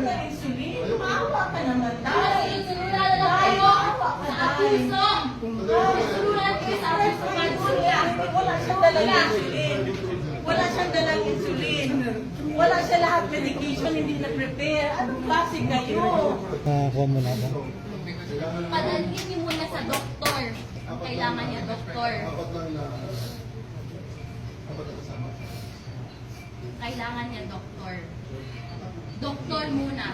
na insulin. Maawa ka naman, Day. Sinulat na kayo sa apuso. Sinulat kayo sa apuso. Wala siyang dalang insulin. Wala siyang dalang insulin. Wala siya lahat medication, hindi na-prepare. Anong klase kayo? Nakakuha mo na ako. Padalhin niyo muna sa doktor. Ang kailangan niya, doktor. Kailangan niya, doktor. Doktor muna.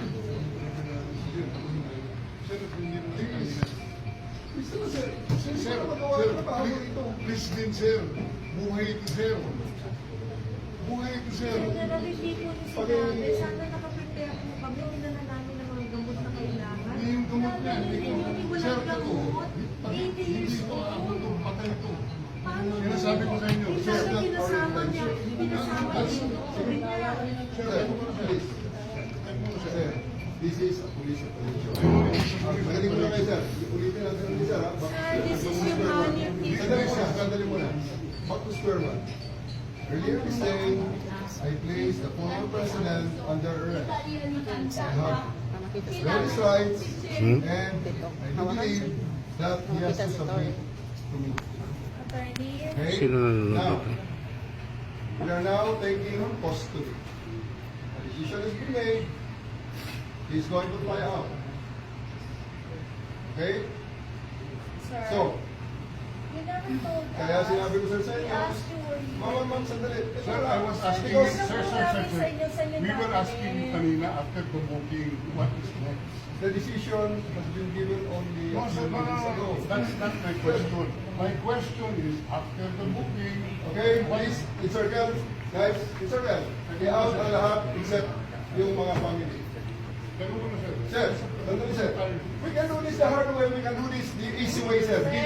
Sir, please din, sir. Buhay ito, sir. Buhay ito, sir. General, hindi po ni sinabi. Sana nakaprepare po kami. Dinala namin ng mga gamot na kailangan. Hindi yung gamot niya. Hindi ko Sir, lang ito. gamot. 80 years Hindi ito. Ako old. ito. Patay ito. Paano po? Sinasabi ko sa inyo, Hindi sir. sana pinasama niya. Pinasama niya yung doktor niya. Sir, please. Sir, this is a police operation. Magaling mo na kayo, sir. Ulitin lang sir, sir. ha? Sir, this is yung honor Sandali muna. Back to square one. Earlier this day, I placed the former president under arrest. I have various rights, and I do believe that he has to submit to me. attorney. Okay? Sino nanonood Now, dito? we are now taking custody. A decision has been made. He's going to fly out. Okay? Sir, So, you never told us. kaya sinabi ko sir sa We inyo, asked you where you ma'am, sandali. Sir, I was asking Because- you, sir. We were asking you kanina after the booking, what is next? The decision has been given only a No, few sir, minutes ago. that's not my question. My question is, after the booking, Okay, please, encircle. Guys, encircle. I-out ang lahat except yung mga family. ganun mo na, sir. Sir, sandali sir. We can do this the hard way, we can do this the easy way, sir. Give